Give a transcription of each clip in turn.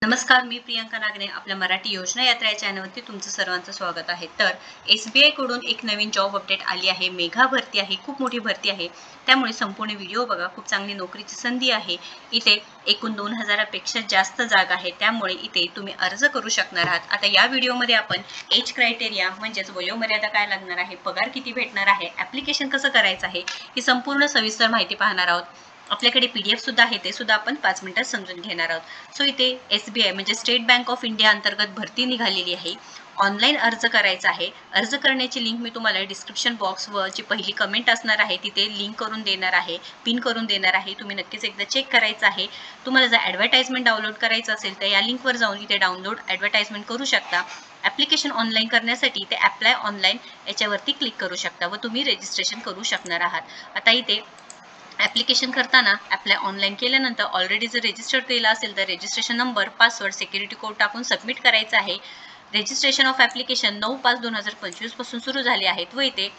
नमस्कार, मी प्रियंका नागने आपल्या मराठी योजना यात्रा या चॅनलवरती तुमचं सर्वांचं स्वागत आहे. तर SBI कडून एक नवीन जॉब अपडेट आली आहे. मेगा भरती आहे, खूप मोठी भरती आहे. त्यामुळे संपूर्ण व्हिडिओ बघा. खूप चांगली नोकरीची संधी आहे. इथे एकूण 2000 पेक्षा जास्त जागा आहे. त्यामुळे इथे तुम्ही अर्ज करू शकणार आहात. आता या व्हिडिओमध्ये आपण एज क्रायटेरिया म्हणजेच वयोमर्यादा काय लागणार आहे, पगार किती भेटणार आहे, ऍप्लिकेशन कसं करायचं आहे, ही संपूर्ण सविस्तर माहिती पाहणार आहोत. आपल्याकडे PDF सुद्धा आहे, ते सुद्धा आपण 5 मिनिटात समजून घेणार आहोत. सो इथे SBI म्हणजे स्टेट बँक ऑफ इंडिया अंतर्गत भरती निघालेली आहे. ऑनलाईन अर्ज करायचा आहे. अर्ज करण्याची लिंक मी तुम्हाला डिस्क्रिप्शन बॉक्स व जी पहिली कमेंट असणार आहे तिथे लिंक करून देणार आहे, पिन करून देणार आहे. तुम्ही नक्कीच एकदा चेक करायचं आहे. तुम्हाला जर ॲडव्हर्टाइजमेंट डाउनलोड करायचं असेल तर या लिंकवर जाऊन इथे डाउनलोड ॲडव्हर्टाइजमेंट करू शकता. ॲप्लिकेशन ऑनलाईन करण्यासाठी इथे अप्लाय ऑनलाईन याच्यावरती क्लिक करू शकता व तुम्ही रजिस्ट्रेशन करू शकणार आहात. आता इथे ॲप्लिकेशन करताना अप्लाय ऑनलाईन केल्यानंतर ऑलरेडी जर रजिस्टर केला असेल तर registration number, password, security code टाकून सबमिट करायचं आहे. रजिस्ट्रेशन ऑफ ॲप्लिकेशन 9/5/2025 पासून सुरू झाले आहेत व इथे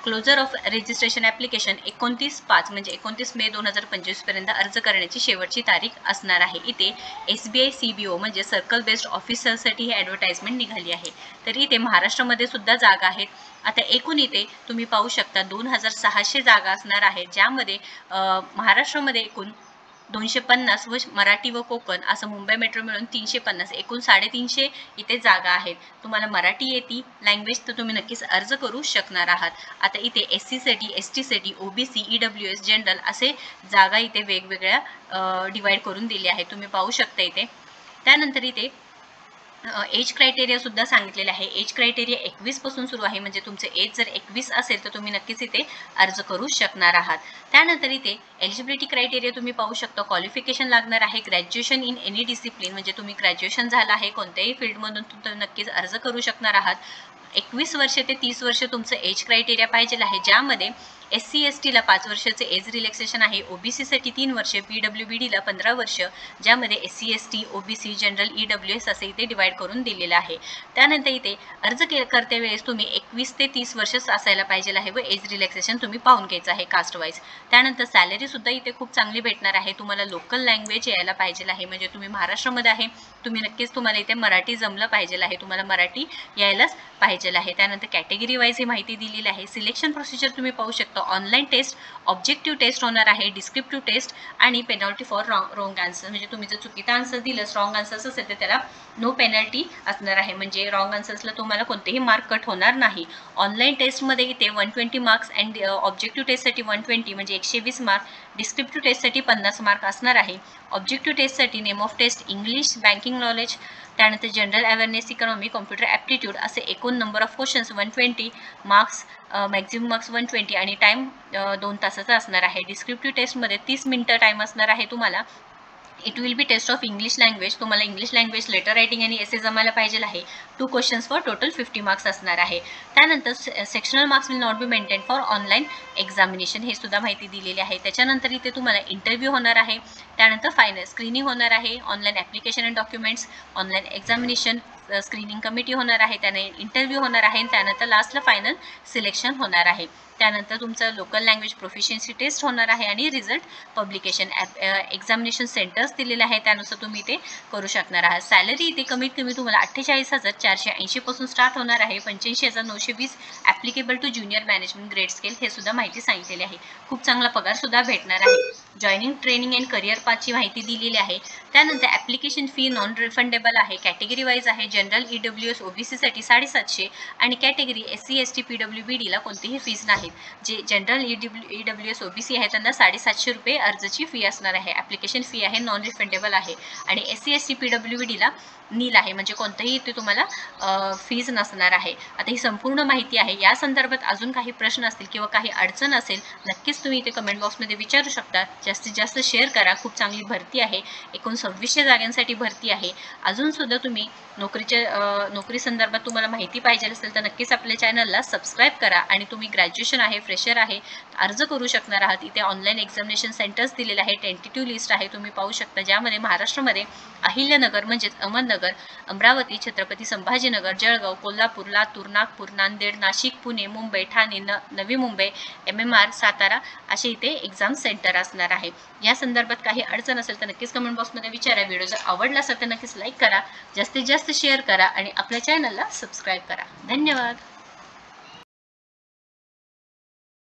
क्लोजर ऑफ रजिस्ट्रेशन ॲप्लिकेशन 29/5 म्हणजे 29 मे 2025 पर्यंत अर्ज करण्याची शेवटची तारीख असणार आहे. इथे SBI CBO म्हणजे सर्कल बेस्ड ऑफिसरसाठी ही ॲडव्हर्टाइजमेंट निघाली आहे. तर इथे महाराष्ट्रामध्ये सुद्धा जागा आहेत. आता एकूण इथे तुम्ही पाहू शकता 2600 जागा असणार आहेत, ज्यामध्ये महाराष्ट्रामध्ये एकूण 250 व मराठी व कोकण असं मुंबई मेट्रो मिळून 350 एकूण 350 इथे जागा आहेत. तुम्हाला मराठी येती लँग्वेज तर तुम्ही नक्कीच अर्ज करू शकणार आहात. आता इथे SC साठी, ST साठी, OBC, EWS, जनरल असे जागा इथे वेगवेगळ्या डिवाइड करून दिली आहे. तुम्ही पाहू शकता इथे. त्यानंतर इथे एज क्रायटेरिया सुद्धा सांगितलेले आहे. एज क्रायटेरिया 21 पासून सुरू आहे, म्हणजे तुमचे एज जर 21 असेल तर तुम्ही नक्कीच इथे अर्ज करू शकणार आहात. त्यानंतर इथे एलिजिबिलिटी क्रायटेरिया तुम्ही पाहू शकता. क्वालिफिकेशन लागणार आहे ग्रॅज्युएशन इन एनी डिसिप्लिन, म्हणजे तुम्ही ग्रॅज्युएशन झालं आहे कोणत्याही फील्डमधून तुम्ही नक्कीच अर्ज करू शकणार आहात. 21 वर्ष ते 30 वर्ष तुमचं एज क्रायटेरिया पाहिजे आहे, ज्यामध्ये SC ST ला 5 वर्षाचे एज रिलॅक्सेशन आहे. OBC साठी 3 वर्ष, PWBD ला 15 वर्ष, ज्यामध्ये SC ST, OBC, general, EWS असे इथे डिवाइड करून दिलेलं आहे. त्यानंतर इथे अर्ज करते वेळेस तुम्ही 21 ते 30 वर्ष असायला पाहिजे आहे व एज रिलॅक्सेशन तुम्ही पाहून घ्यायचं आहे कास्ट वाईज. त्यानंतर सॅलरी सुद्धा इथे खूप चांगली भेटणार आहे. तुम्हाला लोकल लँग्वेज यायला पाहिजे आहे, म्हणजे तुम्ही महाराष्ट्रामध्ये आहे, तुम्ही नक्कीच तुम्हाला इथे मराठी जमलं पाहिजे आहे, तुम्हाला मराठी यायलाच पाहिजे आहे. त्यानंतर कॅटेगरी वाईज ही माहिती दिलेली आहे. सिलेक्शन प्रोसिजर तुम्ही पाहू शकता. ऑनलाईन टेस्ट, ऑब्जेक्टिव्ह टेस्ट होणार आहे, डिस्क्रिप्टिव्ह टेस्ट आणि पेनल्टी फॉर रॉंग आन्सर, म्हणजे तुम्ही जर चुकीचा आन्सर दिलं, रॉंग आन्सर्स असेल तर त्याला नो पेनल्टी असणार आहे, म्हणजे रॉंग आन्सर्सला तुम्हाला कोणतेही मार्क कट होणार नाही. ऑनलाईन टेस्टमध्ये इथे 120 मार्क्स अँड ऑब्जेक्टिव्ह टेस्टसाठी 120 म्हणजे 120 मार्क, डिस्क्रिप्टिव्ह टेस्टसाठी 50 मार्क असणार आहे. ऑब्जेक्टिव्ह टेस्टसाठी name of test, English, banking knowledge, त्यानंतर general awareness, economy, computer aptitude असे एकूण number of questions 120 marks, maximum marks 120 आणि टाईम 2 तासाचा असणार आहे. डिस्क्रिप्टिव्ह टेस्टमध्ये 30 मिनिटं टाईम असणार आहे तुम्हाला. It will be test of English language. तुम्हाला इंग्लिश लँग्वेज, लेटर रायटिंग आणि एसे जमायला पाहिजे आहे. 2 क्वेश्चन्स फॉर टोटल 50 मार्क्स असणार आहे. त्यानंतर sectional marks will not be maintain for online examination, हे सुद्धा माहिती दिलेली आहे. त्याच्यानंतर इथे तुम्हाला इंटरव्ह्यू होणार आहे. त्यानंतर फायनल स्क्रीनिंग होणार आहे. Online application and documents, online examination, screening committee होणार आहे, त्याने इंटरव्ह्यू होणार आहे, त्यानंतर लास्टला फायनल सिलेक्शन होणार आहे. त्यानंतर तुमचं लोकल लँग्वेज प्रोफिशियन्सी टेस्ट होणार आहे आणि रिझल्ट पब्लिकेशन. एक्झामिनेशन सेंटर्स दिलेले आहे, त्यानुसार तुम्ही ते करू शकणार आहात. सॅलरी इथे कमीत कमी तुम्हाला 48,480 पासून स्टार्ट होणार आहे. 85,920 applicable to junior management grade scale, हे सुद्धा माहिती सांगितलेली आहे. खूप चांगला पगार सुद्धा भेटणार आहे. जॉईनिंग, ट्रेनिंग अँड करिअर पाथची माहिती दिलेली आहे. त्यानंतर ॲप्लिकेशन फी नॉन रिफंडेबल आहे. कॅटेगरी वाईज आहे. जनरल, EWS, OBC साठी 750 आणि कॅटेगरी SC ST PWBD ला कोणतीही फीज नाहीत. जे जनरल, EWS, OBC आहे त्यांना 750 रुपये अर्जाची फी असणार आहे. ॲप्लिकेशन फी आहे, नॉन रिफंडेबल आहे. आणि SC ST PWBD ला नील आहे, म्हणजे कोणतंही इथे तुम्हाला फीज नसणार आहे. आता ही संपूर्ण माहिती आहे. या संदर्भात अजून काही प्रश्न असतील किंवा काही अडचण असेल नक्कीच तुम्ही इथे कमेंट बॉक्समध्ये विचारू शकता. जास्तीत जास्त शेअर करा. खूप चांगली भरती आहे. एकूण 2600 जागांसाठी भरती आहे. अजूनसुद्धा तुम्ही नोकरी संदर्भात तुम्हाला माहिती पाहिजे असेल तर नक्कीच आपल्या चॅनलला सबस्क्राईब करा. आणि तुम्ही ग्रॅज्युएशन आहे, फ्रेशर आहे, अर्ज करू शकणार आहात. इथे ऑनलाईन एक्झामिनेशन सेंटर्स दिलेले आहे. टेंटेटिव्ह लिस्ट आहे, तुम्ही पाहू शकता, ज्यामध्ये महाराष्ट्रामध्ये अहिल्यानगर म्हणजेच अहमदनगर, अमरावती, छत्रपती संभाजीनगर, जळगाव, कोल्हापूर, लातूर, नागपूर, नांदेड, नाशिक, पुणे, मुंबई, ठाणे, नवी मुंबई, MMR, सातारा असे इथे एक्झाम सेंटर असणार आहे. या संदर्भात काही अडचण असेल तर नक्कीच कमेंट बॉक्समध्ये विचारा. व्हिडिओ जर आवडला असेल तर नक्कीच लाईक करा, जास्तीत जास्त शेअर करा आणि आपल्या चॅनलला सबस्क्राईब करा. धन्यवाद.